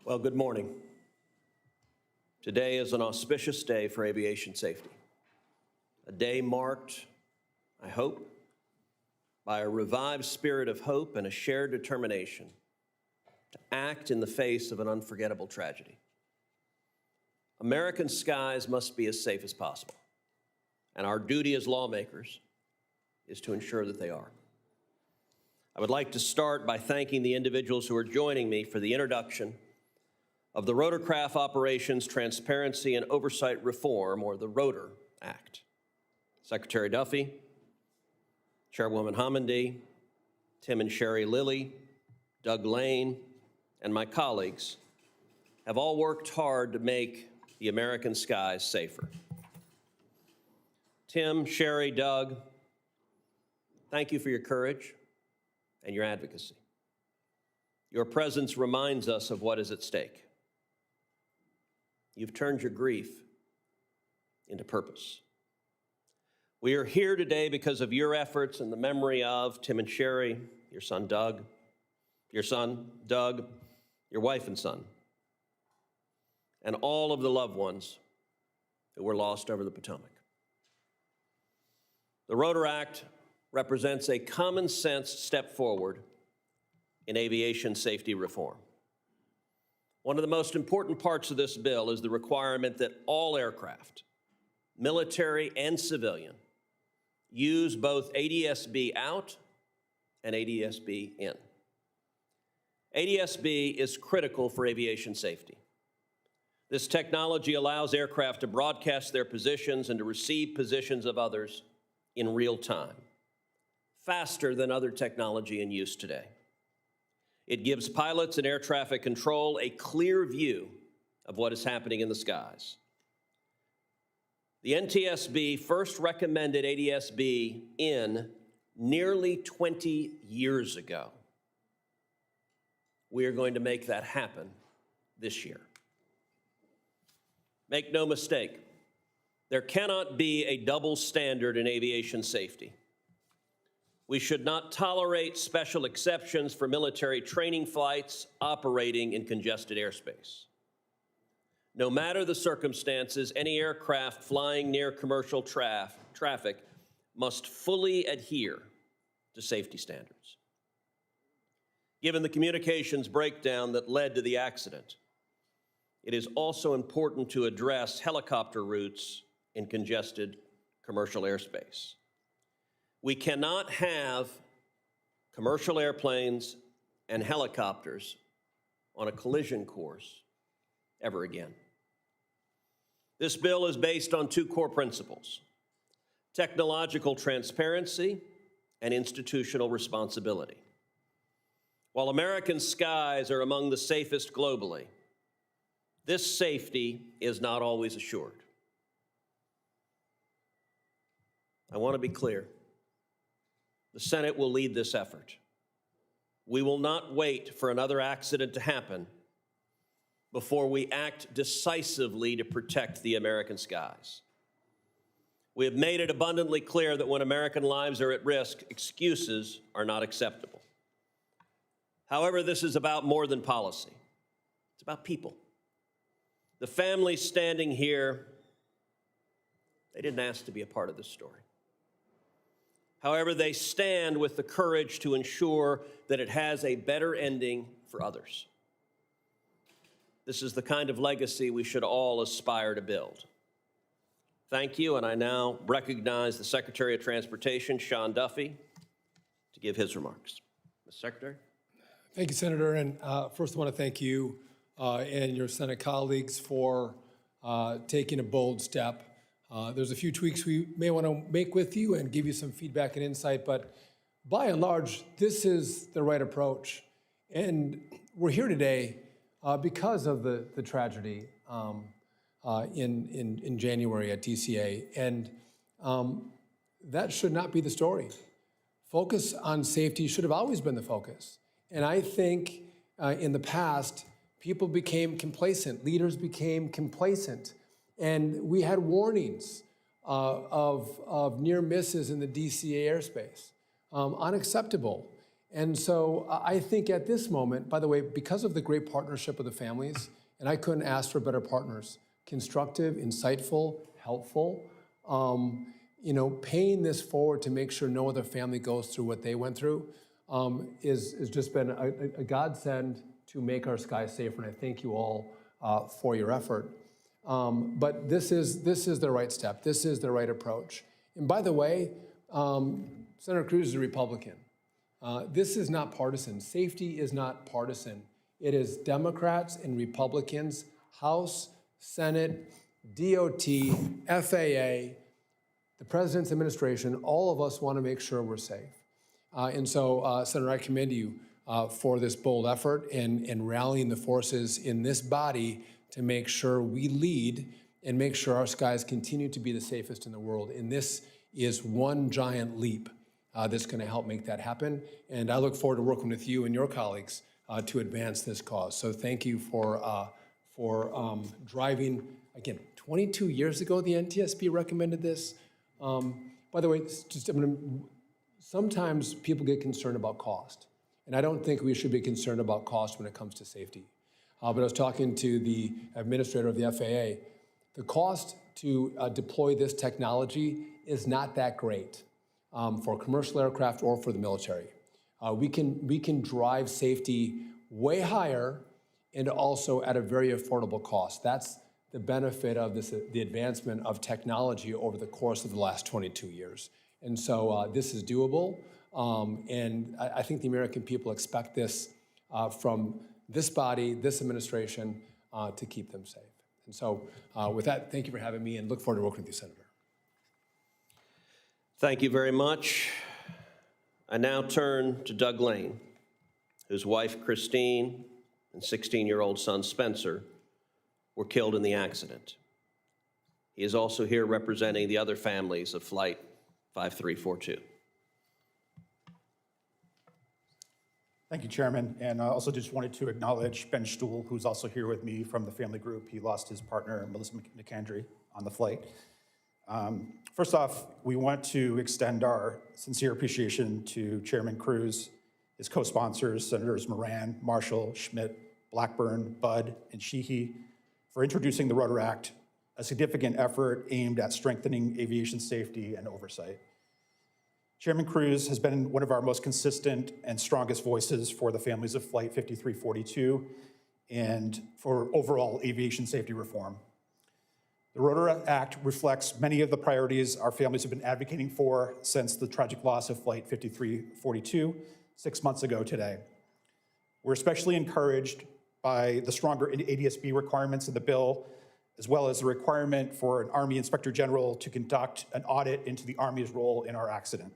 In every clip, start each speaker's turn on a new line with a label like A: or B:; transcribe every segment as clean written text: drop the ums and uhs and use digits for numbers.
A: Well, good morning. Today is an auspicious day for aviation safety. A day marked, I hope, by a revived spirit of hope and a shared determination to act in the face of an unforgettable tragedy. American skies must be as safe as possible, and our duty as lawmakers is to ensure that they are. I would like to start by thanking the individuals who are joining me for the introduction of the Rotorcraft Operations Transparency and Oversight Reform, or the Rotor Act. Secretary Duffy, Chairwoman Homendy, Tim and Sherry Lilly, Doug Lane, and my colleagues have all worked hard to make the American skies safer. Tim, Sherry, Doug, thank you for your courage and your advocacy. Your presence reminds us of what is at stake. You've turned your grief into purpose. We are here today because of your efforts and the memory of Tim and Sherry, your son Doug, your wife and son, and all of the loved ones who were lost over the Potomac. The Rotor Act represents a common sense step forward in aviation safety reform. One of the most important parts of this bill is the requirement that all aircraft, military and civilian, use both ADS-B out and ADS-B in. ADS-B is critical for aviation safety. This technology allows aircraft to broadcast their positions and to receive positions of others in real time, faster than other technology in use today. It gives pilots and air traffic control a clear view of what is happening in the skies. The NTSB first recommended ADS-B in nearly 20 years ago. We are going to make that happen this year. Make no mistake, there cannot be a double standard in aviation safety. We should not tolerate special exceptions for military training flights operating in congested airspace. No matter the circumstances, any aircraft flying near commercial traffic must fully adhere to safety standards. Given the communications breakdown that led to the accident, it is also important to address helicopter routes in congested commercial airspace. We cannot have commercial airplanes and helicopters on a collision course ever again. This bill is based on two core principles: technological transparency and institutional responsibility. While American skies are among the safest globally, this safety is not always assured. I want to be clear. The Senate will lead this effort. We will not wait for another accident to happen before we act decisively to protect the American skies. We have made it abundantly clear that when American lives are at risk, excuses are not acceptable. However, this is about more than policy. It's about people. The families standing here, they didn't ask to be a part of this story. However, they stand with the courage to ensure that it has a better ending for others. This is the kind of legacy we should all aspire to build. Thank you, and I now recognize the Secretary of Transportation, Sean Duffy, to give his remarks. Mr. Secretary.
B: Thank you, Senator, and first I want to thank you and your Senate colleagues for taking a bold step. There's a few tweaks we may want to make with you and give you some feedback and insight, but by and large, this is the right approach. And we're here today because of the tragedy in January at DCA, and that should not be the story. Focus on safety should have always been the focus. And I think in the past, people became complacent, leaders became complacent. And we had warnings of near misses in the DCA airspace, unacceptable. And so I think at this moment, by the way, because of the great partnership of the families, and I couldn't ask for better partners, constructive, insightful, helpful, paying this forward to make sure no other family goes through what they went through is just been a godsend to make our skies safer. And I thank you all for your effort. But this is the right step. This is the right approach. And by the way, Senator Cruz is a Republican. This is not partisan. Safety is not partisan. It is Democrats and Republicans, House, Senate, DOT, FAA, the President's administration, all of us want to make sure we're safe. And so, Senator, I commend you for this bold effort and rallying the forces in this body to make sure we lead and make sure our skies continue to be the safest in the world. And this is one giant leap that's going to help make that happen. And I look forward to working with you and your colleagues to advance this cause. So thank you for driving. Again, 22 years ago, the NTSB recommended this. By the way, sometimes people get concerned about cost. And I don't think we should be concerned about cost when it comes to safety. But I was talking to the administrator of the FAA. The cost to deploy this technology is not that great for commercial aircraft or for the military. We can drive safety way higher and also at a very affordable cost. That's the benefit of the advancement of technology over the course of the last 22 years. And so this is doable. And I think the American people expect this from this body, this administration, to keep them safe. And so with that, thank you for having me and look forward to working with you, Senator.
A: Thank you very much. I now turn to Doug Lane, whose wife, Christine, and 16-year-old son, Spencer, were killed in the accident. He is also here representing the other families of Flight 5342.
C: Thank you, Chairman. And I also just wanted to acknowledge Ben Stuhl, who's also here with me from the family group. He lost his partner, Melissa McAndry, on the flight. First off, we want to extend our sincere appreciation to Chairman Cruz, his co-sponsors, Senators Moran, Marshall, Schmidt, Blackburn, Budd, and Sheehy, for introducing the Rotor Act, a significant effort aimed at strengthening aviation safety and oversight. Chairman Cruz has been one of our most consistent and strongest voices for the families of Flight 5342 and for overall aviation safety reform. The Rotor Act reflects many of the priorities our families have been advocating for since the tragic loss of Flight 5342 6 months ago today. We're especially encouraged by the stronger ADSB requirements in the bill, as well as the requirement for an Army Inspector General to conduct an audit into the Army's role in our accident.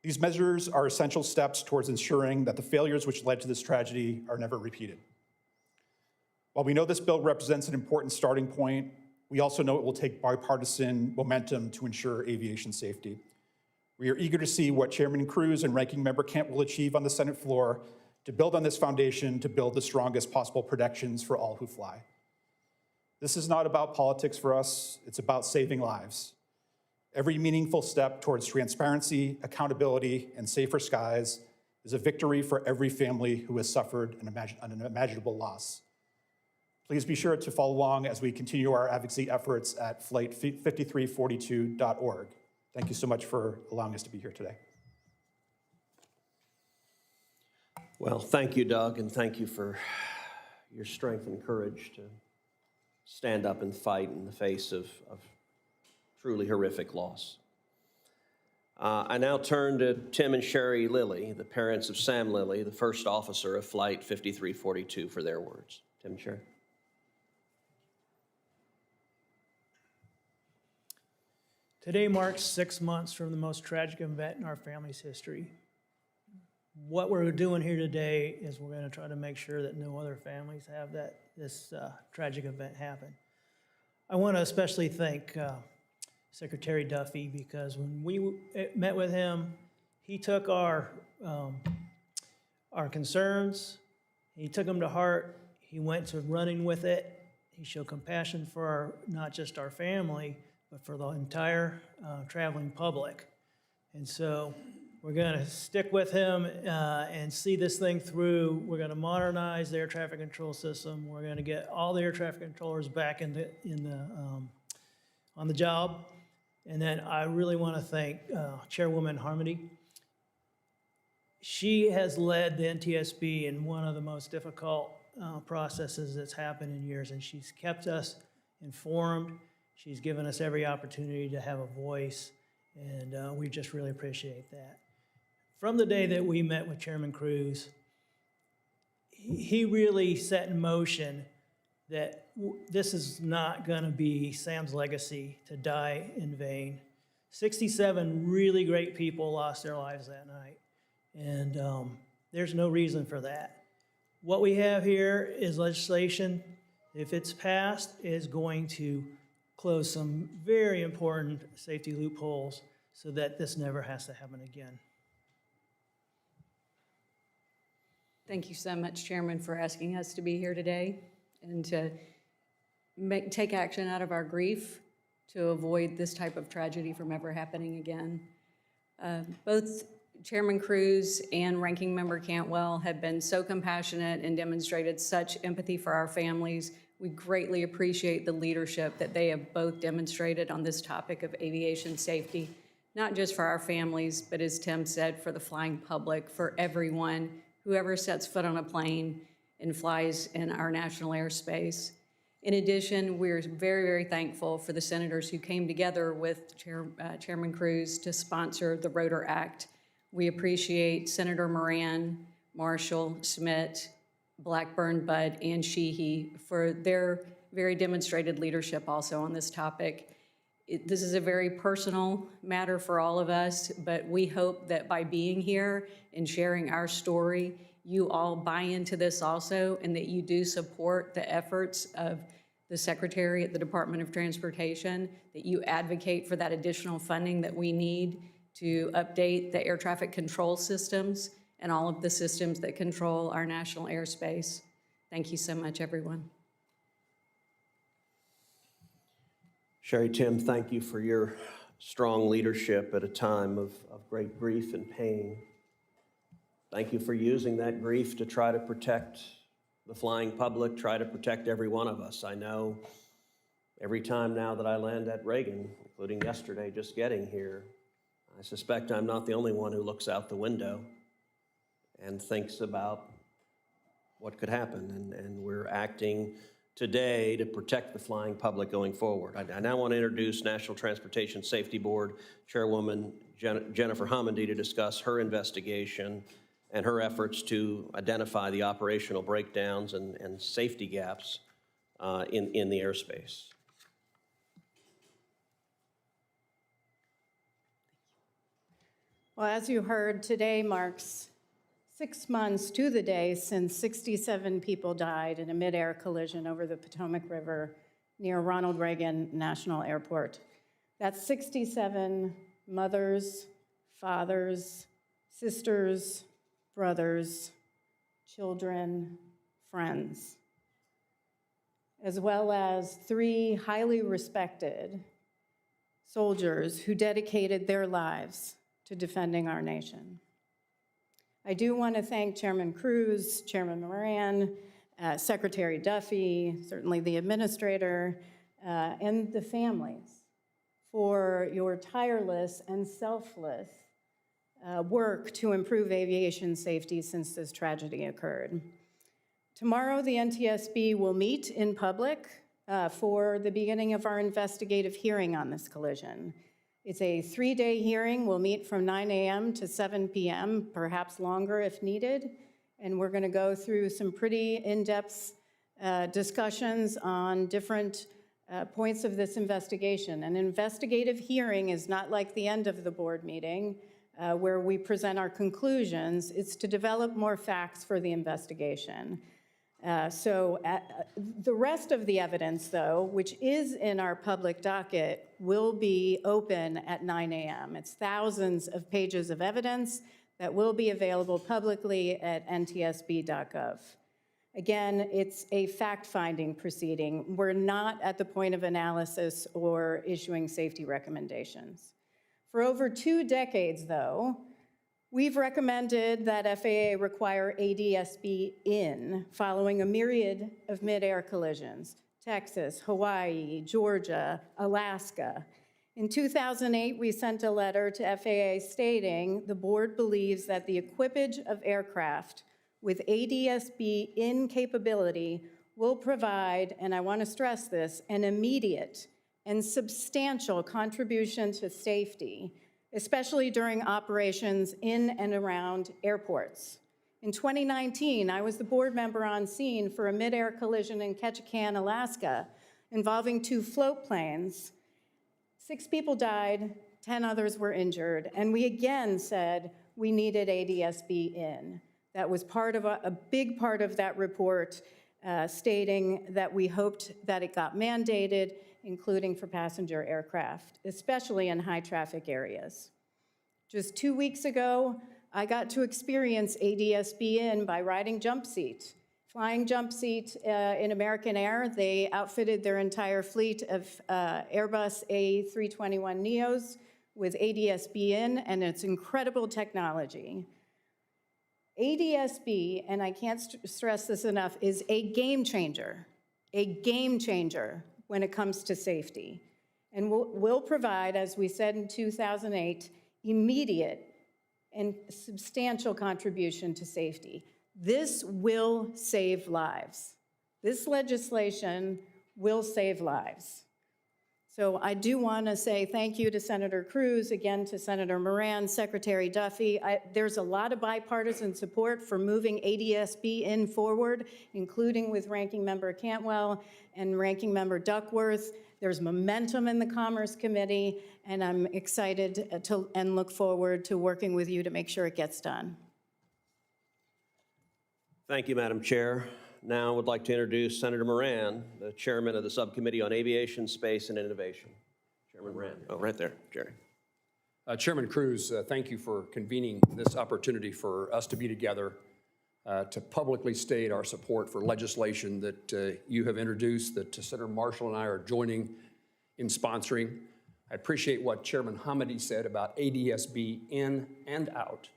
C: These measures are essential steps towards ensuring that the failures which led to this tragedy are never repeated. While we know this bill represents an important starting point, we also know it will take bipartisan momentum to ensure aviation safety. We are eager to see what Chairman Cruz and Ranking Member Kent will achieve on the Senate floor to build on this foundation to build the strongest possible protections for all who fly. This is not about politics for us, it's about saving lives. Every meaningful step towards transparency, accountability, and safer skies is a victory for every family who has suffered an unimaginable loss. Please be sure to follow along as we continue our advocacy efforts at flight5342.org. Thank you so much for allowing us to be here today.
A: Well, thank you, Doug, and thank you for your strength and courage to stand up and fight in the face of truly horrific loss. I now turn to Tim and Sherry Lilly, the parents of Sam Lilly, the first officer of Flight 5342, for their words. Tim and Sherry.
D: Today marks 6 months from the most tragic event in our family's history. What we're doing here today is we're going to try to make sure that no other families have this tragic event happen. I want to especially thank Secretary Duffy, because when we met with him, he took our concerns, he took them to heart, he went to running with it, he showed compassion for not just our family, but for the entire traveling public. And so We're going to stick with him and see this thing through. We're going to modernize the air traffic control system. We're going to get all the air traffic controllers back on the job. And then I really want to thank Chairwoman Harmony. She has led the NTSB in one of the most difficult processes that's happened in years, and she's kept us informed. She's given us every opportunity to have a voice, and we just really appreciate that. From the day that we met with Chairman Cruz, he really set in motion that this is not going to be Sam's legacy to die in vain. 67 really great people lost their lives that night, and there's no reason for that. What we have here is legislation, if it's passed, is going to close some very important safety loopholes so that this never has to happen again.
E: Thank you so much, Chairman, for asking us to be here today and to take action out of our grief to avoid this type of tragedy from ever happening again. Both Chairman Cruz and Ranking Member Cantwell have been so compassionate and demonstrated such empathy for our families. We greatly appreciate the leadership that they have both demonstrated on this topic of aviation safety, not just for our families, but as Tim said, for the flying public, for everyone, whoever sets foot on a plane and flies in our national airspace. In addition, we're very, very thankful for the senators who came together with Chairman Cruz to sponsor the Rotor Act. We appreciate Senator Moran, Marshall, Schmidt, Blackburn, Budd, and Sheehy for their very demonstrated leadership also on this topic. This is a very personal matter for all of us, but we hope that by being here and sharing our story, you all buy into this also, and that you do support the efforts of the Secretary at the Department of Transportation, that you advocate for that additional funding that we need to update the air traffic control systems and all of the systems that control our national airspace. Thank you so much, everyone.
A: Sherry, Tim, thank you for your strong leadership at a time of great grief and pain. Thank you for using that grief to try to protect the flying public, try to protect every one of us. I know every time now that I land at Reagan, including yesterday just getting here, I suspect I'm not the only one who looks out the window and thinks about what could happen, and we're acting today to protect the flying public going forward. I now want to introduce National Transportation Safety Board Chairwoman Jennifer Homendy to discuss her investigation and her efforts to identify the operational breakdowns and safety gaps in the airspace.
F: Well, as you heard, today marks 6 months to the day since 67 people died in a mid-air collision over the Potomac River near Ronald Reagan National Airport. That's 67 mothers, fathers, sisters, brothers, children, friends, as well as 3 highly respected soldiers who dedicated their lives to defending our nation. I do want to thank Chairman Cruz, Chairman Moran, Secretary Duffy, certainly the administrator, and the families for your tireless and selfless work to improve aviation safety since this tragedy occurred. Tomorrow, the NTSB will meet in public for the beginning of our investigative hearing on this collision. It's a 3-day hearing. We'll meet from 9 a.m. to 7 p.m., perhaps longer if needed. And we're going to go through some pretty in-depth discussions on different points of this investigation. An investigative hearing is not like the end of the board meeting where we present our conclusions. It's to develop more facts for the investigation. The rest of the evidence, though, which is in our public docket, will be open at 9 a.m. It's thousands of pages of evidence that will be available publicly at ntsb.gov. Again, it's a fact-finding proceeding. We're not at the point of analysis or issuing safety recommendations. For over 2 decades, though, We've recommended that FAA require ADS-B in following a myriad of mid-air collisions: Texas, Hawaii, Georgia, Alaska. In 2008, we sent a letter to FAA stating the board believes that the equipage of aircraft with ADS-B in capability will provide, and I want to stress this, an immediate and substantial contribution to safety, especially during operations in and around airports. In 2019, I was the board member on scene for a mid-air collision in Ketchikan, Alaska, involving 2 float planes. 6 people died, 10 others were injured, and we again said we needed ADS-B in. That was part of a big part of that report, stating that we hoped that it got mandated, including for passenger aircraft, especially in high-traffic areas. Just 2 weeks ago, I got to experience ADS-B in by riding jump seat. Flying jump seat in American Air, they outfitted their entire fleet of Airbus A321neos with ADS-B in, and it's incredible technology. ADS-B, and I can't stress this enough, is a game changer when it comes to safety, and will provide, as we said in 2008, immediate and substantial contribution to safety. This will save lives. This legislation will save lives. So I do want to say thank you to Senator Cruz, again to Senator Moran, Secretary Duffy. There's a lot of bipartisan support for moving ADS-B in forward, including with Ranking Member Cantwell and Ranking Member Duckworth. There's momentum in the Commerce Committee, and I'm excited and look forward to working with you to make sure it gets done.
A: Thank you, Madam Chair. Now I would like to introduce Senator Moran, the chairman of the Subcommittee on Aviation, Space, and Innovation. Chairman Moran. Oh, right there, Jerry.
G: Chairman Cruz, thank you for convening this opportunity for us to be together to publicly state our support for legislation that you have introduced, that Senator Marshall and I are joining in sponsoring. I appreciate what Chairman Hamady said about ADS-B in and out.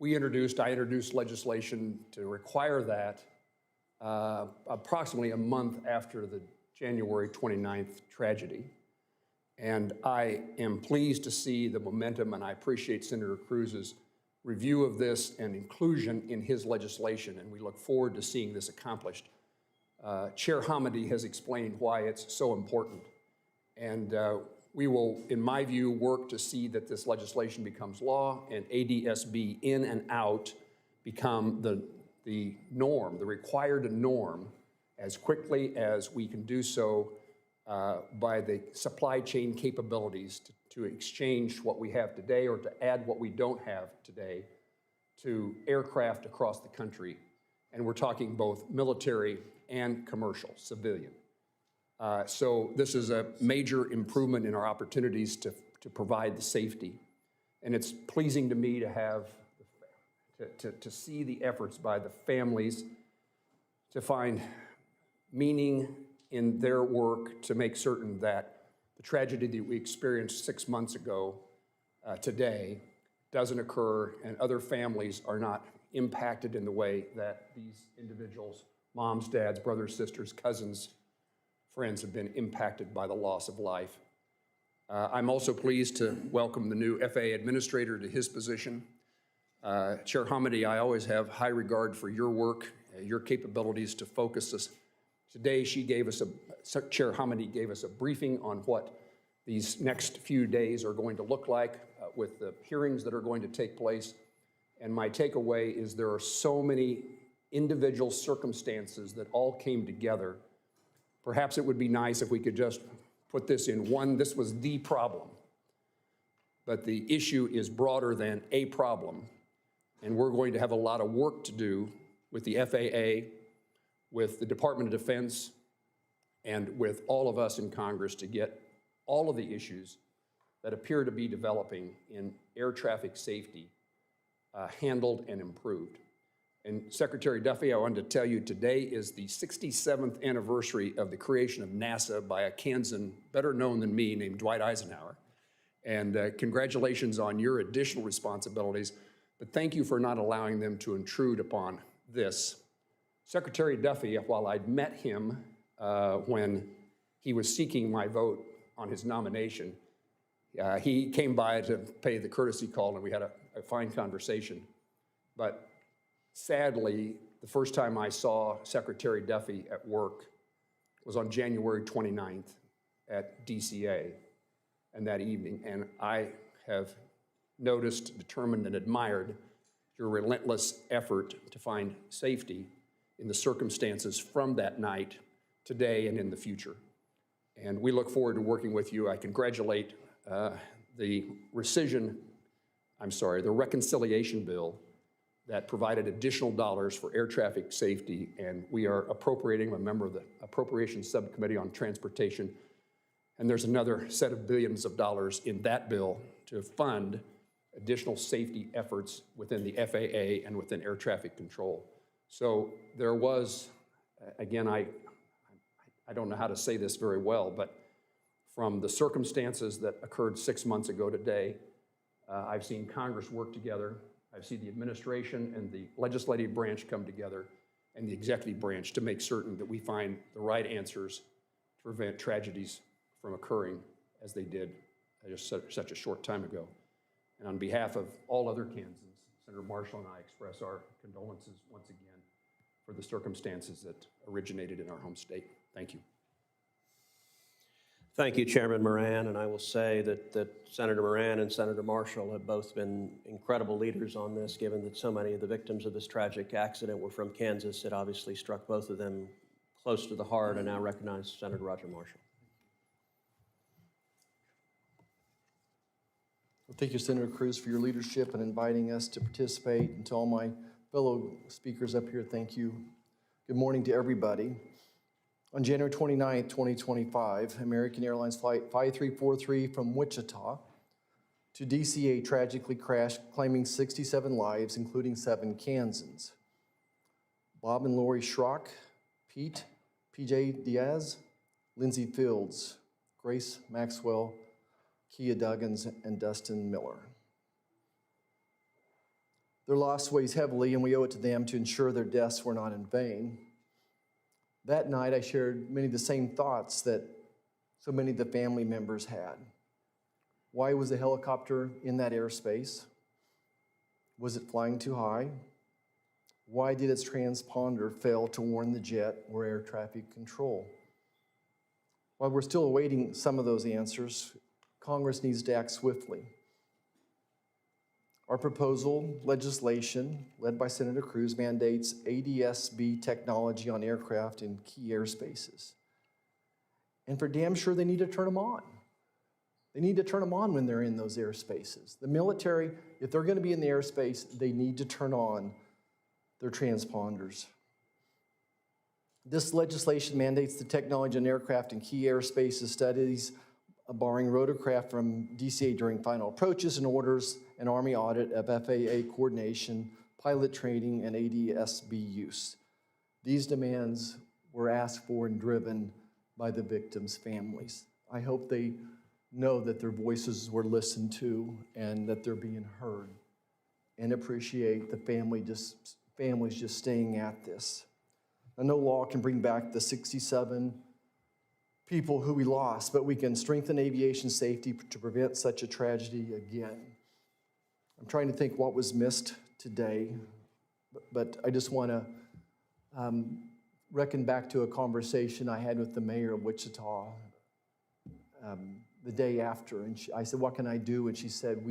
G: I introduced legislation to require that approximately a month after the January 29th tragedy. And I am pleased to see the momentum, and I appreciate Senator Cruz's review of this and inclusion in his legislation, and we look forward to seeing this accomplished. Chair Hamady has explained why it's so important, and we will, in my view, work to see that this legislation becomes law and ADS-B in and out become the norm, the required norm, as quickly as we can do so by the supply chain capabilities to exchange what we have today or to add what we don't have today to aircraft across the country. And we're talking both military and commercial, civilian. So this is a major improvement in our opportunities to provide the safety. And it's pleasing to me to have, to see the efforts by the families to find meaning in their work to make certain that the tragedy that we experienced 6 months ago today doesn't occur and other families are not impacted in the way that these individuals, moms, dads, brothers, sisters, cousins, friends have been impacted by the loss of life. I'm also pleased to welcome the new FAA administrator to his position. Chair Hamady, I always have high regard for your work, your capabilities to focus us. Today, Chair Hamady gave us a briefing on what these next few days are going to look like with the hearings that are going to take place. And my takeaway is there are so many individual circumstances that all came together. Perhaps it would be nice if we could just put this in one. This was the problem, but the issue is broader than a problem. And we're going to have a lot of work to do with the FAA, with the Department of Defense, and with all of us in Congress to get all of the issues that appear to be developing in air traffic safety handled and improved. And Secretary Duffy, I wanted to tell you today is the 67th anniversary of the creation of NASA by a Kansan better known than me named Dwight Eisenhower. And congratulations on your additional responsibilities, but thank you for not allowing them to intrude upon this. Secretary Duffy, while I'd met him when he was seeking my vote on his nomination, he came by to pay the courtesy call, and we had a fine conversation. But sadly, the first time I saw Secretary Duffy at work was on January 29th at DCA, and that evening. And I have noticed, determined, and admired your relentless effort to find safety in the circumstances from that night, today, and in the future. And we look forward to working with you. I congratulate the reconciliation bill that provided additional dollars for air traffic safety, and we are appropriating. I'm a member of the Appropriations Subcommittee on Transportation, and there's another set of billions of dollars in that bill to fund additional safety efforts within the FAA and within air traffic control. So there was, again, I don't know how to say this very well, but from the circumstances that occurred 6 months ago today, I've seen Congress work together. I've seen the administration and the legislative branch come together and the executive branch to make certain that we find the right answers to prevent tragedies from occurring as they did just such a short time ago. And on behalf of all other Kansans, Senator Marshall and I express our condolences once again for the circumstances that originated in our home state. Thank you.
A: Thank you, Chairman Moran, and I will say that Senator Moran and Senator Marshall have both been incredible leaders on this, given that so many of the victims of this tragic accident were from Kansas. It obviously struck both of them close to the heart. I now recognize Senator Roger Marshall.
H: Well, thank you, Senator Cruz, for your leadership and inviting us to participate. And to all my fellow speakers up here, thank you. Good morning to everybody. On January 29, 2025, American Airlines Flight 5343 from Wichita to DCA tragically crashed, claiming 67 lives, including 7 Kansans. Bob and Lori Schrock, Pete, PJ Diaz, Lindsay Fields, Grace Maxwell, Kia Duggins, and Dustin Miller. Their loss weighs heavily, and we owe it to them to ensure their deaths were not in vain. That night, I shared many of the same thoughts that so many of the family members had. Why was the helicopter in that airspace? Was it flying too high? Why did its transponder fail to warn the jet or air traffic control? While we're still awaiting some of those answers, Congress needs to act swiftly. Our proposal legislation, led by Senator Cruz, mandates ADS-B technology on aircraft in key airspaces. And for damn sure, they need to turn them on. They need to turn them on when they're in those airspaces. The military, if they're going to be in the airspace, they need to turn on their transponders. This legislation mandates the technology on aircraft in key airspaces studies, barring rotorcraft from DCA during final approaches and orders, an Army audit of FAA coordination, pilot training, and ADS-B use. These demands were asked for and driven by the victims' families. I hope they know that their voices were listened to and that they're being heard, and appreciate the families just staying at this. Now, no law can bring back the 67 people who we lost, but we can strengthen aviation safety to prevent such a tragedy again. I'm trying to think what was missed today, but I just want to reckon back to a conversation I had with the mayor of Wichita the day after, and I said, what can I do? And she said,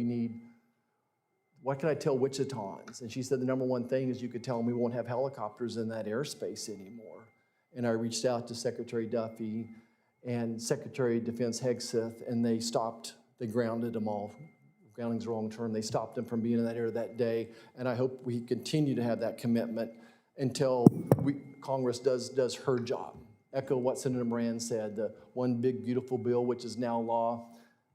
H: what can I tell Wichitans? And she said, the number one thing is you could tell them we won't have helicopters in that airspace anymore. And I reached out to Secretary Duffy and Secretary of Defense Hegseth, and they grounded them all. Grounding's the wrong term. They stopped them from being in that area that day, and I hope we continue to have that commitment until Congress does her job. Echo what Senator Moran said, the one big beautiful bill, which is now law,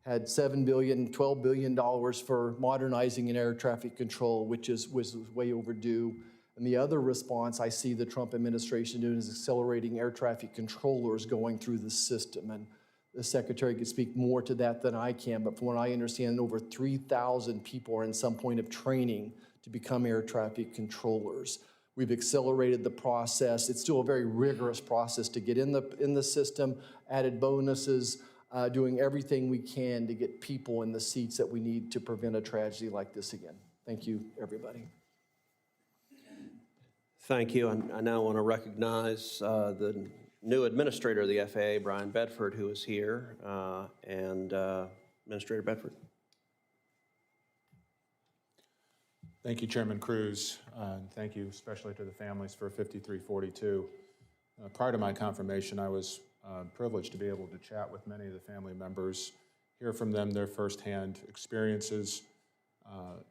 H: had $7 billion, $12 billion for modernizing in air traffic control, which was way overdue. And the other response I see the Trump administration doing is accelerating air traffic controllers going through the system. And The Secretary could speak more to that than I can, but from what I understand, over 3,000 people are in some point of training to become air traffic controllers. We've accelerated the process. It's still a very rigorous process to get in the system, added bonuses, doing everything we can to get people in the seats that we need to prevent a tragedy like this again. Thank you, everybody. Thank
A: you. I now want to recognize the new administrator of the FAA, Brian Bedford, who is here, and Administrator Bedford.
I: Thank you, Chairman Cruz, and thank you especially to the families for 5342. Prior to my confirmation, I was privileged to be able to chat with many of the family members, hear from them their firsthand experiences,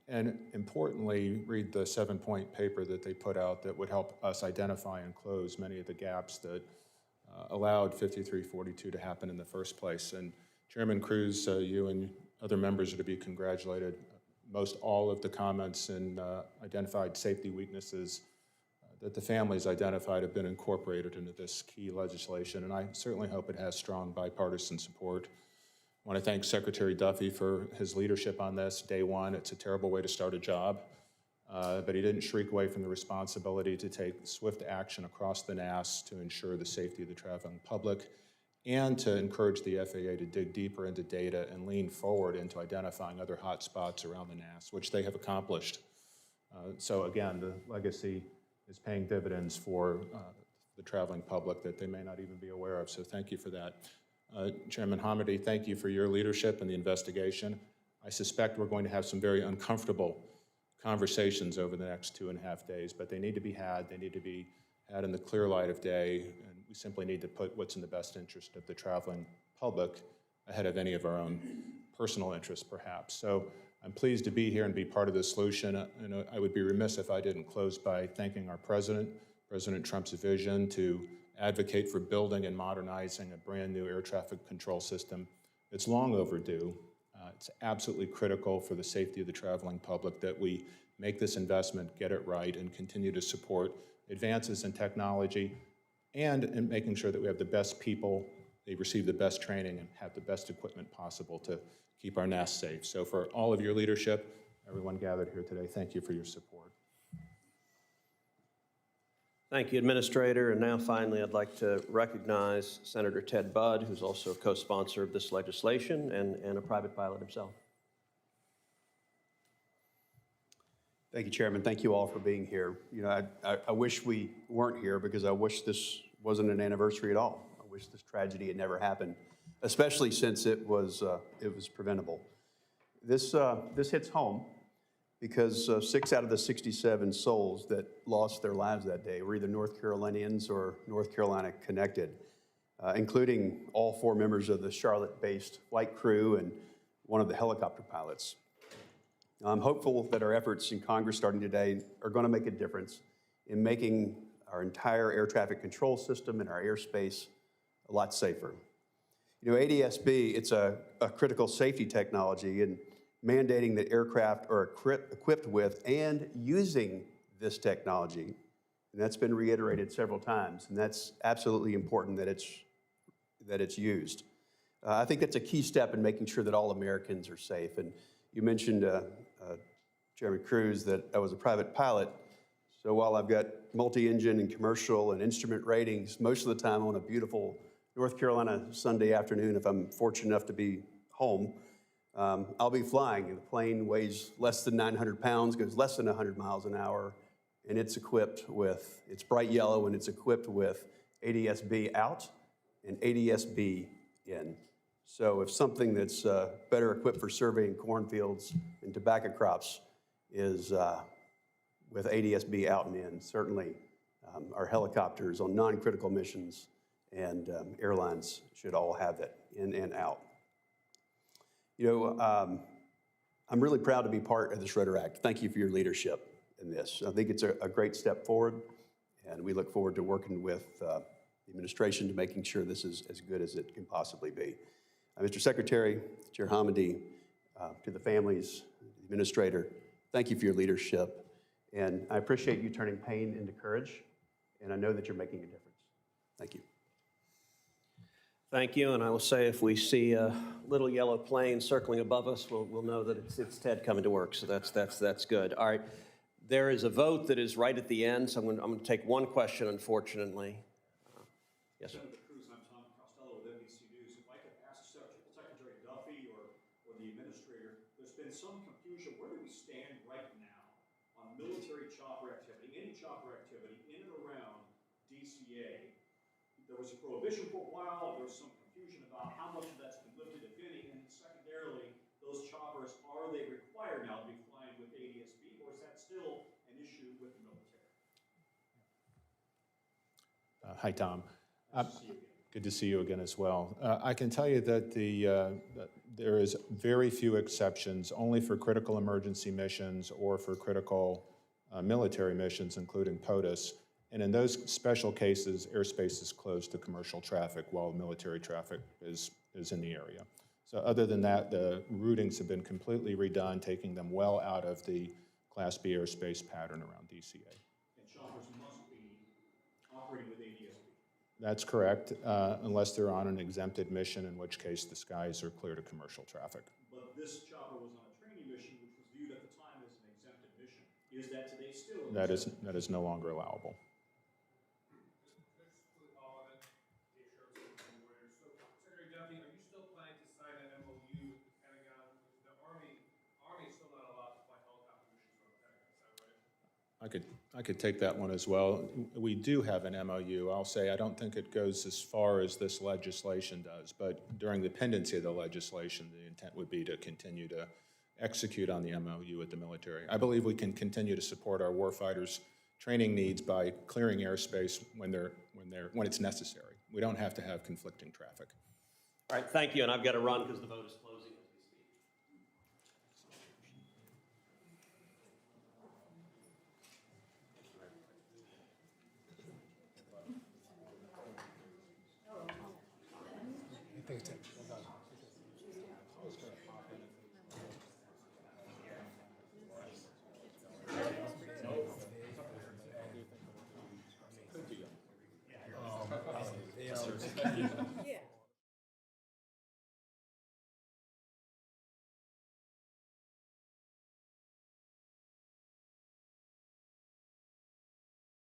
I: and importantly, read the 7-point paper that they put out that would help us identify and close many of the gaps that allowed 5342 to happen in the first place. And Chairman Cruz, you and other members are to be congratulated. Most all of the comments and identified safety weaknesses that the families identified have been incorporated into this key legislation, and I certainly hope it has strong bipartisan support. I want to thank Secretary Duffy for his leadership on this. Day one, it's a terrible way to start a job, but he didn't shrink away from the responsibility to take swift action across the NAS to ensure the safety of the traveling public and to encourage the FAA to dig deeper into data and lean forward into identifying other hot spots around the NAS, which they have accomplished. So again, the legacy is paying dividends for the traveling public that they may not even be aware of, so thank you for that. Chairman Hamady, thank you for your leadership in the investigation. I suspect we're going to have some very uncomfortable conversations over the next 2.5 days, but they need to be had. They need to be had in the clear light of day, and we simply need to put what's in the best interest of the traveling public ahead of any of our own personal interests, perhaps. So I'm pleased to be here and be part of the solution, and I would be remiss if I didn't close by thanking our President Trump's vision to advocate for building and modernizing a brand new air traffic control system. It's long overdue. It's absolutely critical for the safety of the traveling public that we make this investment, get it right, and continue to support advances in technology and in making sure that we have the best people, they receive the best training, and have the best equipment possible to keep our NAS safe. So for all of your leadership, everyone gathered here today, thank you for your support.
A: Thank you, Administrator. And now finally, I'd like to recognize Senator Ted Budd, who's also a co-sponsor of this legislation and a private pilot himself.
J: Thank you, Chairman. Thank you all for being here. You know, I wish we weren't here because I wish this wasn't an anniversary at all. I wish this tragedy had never happened, especially since it was preventable. This hits home because 6 out of the 67 souls that lost their lives that day were either North Carolinians or North Carolina connected, including all 4 members of the Charlotte-based flight crew and one of the helicopter pilots. I'm hopeful that our efforts in Congress starting today are going to make a difference in making our entire air traffic control system and our airspace a lot safer. You know, ADS-B, it's a critical safety technology, and mandating that aircraft are equipped with and using this technology, and that's been reiterated several times, and that's absolutely important that it's used. I think that's a key step in making sure that all Americans are safe. And you mentioned, Chairman Cruz, that I was a private pilot. So while I've got multi-engine and commercial and instrument ratings, most of the time on a beautiful North Carolina Sunday afternoon, if I'm fortunate enough to be home, I'll be flying, and the plane weighs less than 900 pounds, goes less than 100 miles an hour, and it's equipped with, it's bright yellow, and it's equipped with ADS-B out and ADS-B in. So if something that's better equipped for surveying cornfields and tobacco crops is with ADS-B out and in, certainly our helicopters on non-critical missions and airlines should all have that in and out. You know, I'm really proud to be part of this Rudder Act. Thank you for your leadership in this. I think it's a great step forward, and we look forward to working with the administration to making sure this is as good as it can possibly be. Mr. Secretary, Chair Hamady, to the families, the Administrator, thank you for your leadership, and I appreciate you turning pain into courage, and I know that you're making a difference. Thank you.
A: Thank you, and I will say if we see a little yellow plane circling above us, we'll know that it's Ted coming to work, so that's good. All right, there is a vote that is right at the end, so I'm going to take one question, unfortunately. Yes, sir.
K: Senator Cruz, I'm Tom Costello with NBC News. If I could ask Secretary Duffy or the administrator, there's been some confusion. Where do we stand right now on military chopper activity, any chopper activity in and around DCA? There was a prohibition for a while. There was some confusion about how much of that's been lifted, if any, and secondarily, those choppers, are they required now to be flying with ADS-B, or is that still an issue with the military?
I: Hi, Tom. Good to see you again as well. I can tell you that there is very few exceptions, only for critical emergency missions or for critical military missions, including POTUS. And in those special cases, airspace is closed to commercial traffic while military traffic is in the area. So other than that, the routings have been completely redone, taking them well out of the Class B airspace pattern around DCA.
K: And choppers must be operating with ADS-B.
I: That's correct, unless they're on an exempted mission, in which case the skies are clear to commercial traffic.
K: But this chopper was on a training mission, which was viewed at the time as an exempted mission. Is that today still?
I: That is no longer allowable.
L: Secretary Duffy, are you still planning to sign an MOU with the Pentagon? The Army is still not allowed to fly helicopter missions from the Pentagon, is that right?
I: I could take that one as well. We do have an MOU. I'll say I don't think it goes as far as this legislation does, but during the pendency of the legislation, the intent would be to continue to execute on the MOU with the military. I believe we can continue to support our warfighters' training needs by clearing airspace when it's necessary. We don't have to have conflicting traffic.
A: All right, thank you, and I've got to run because the vote is closing as we speak.
B: Thanks, Ted. Well done.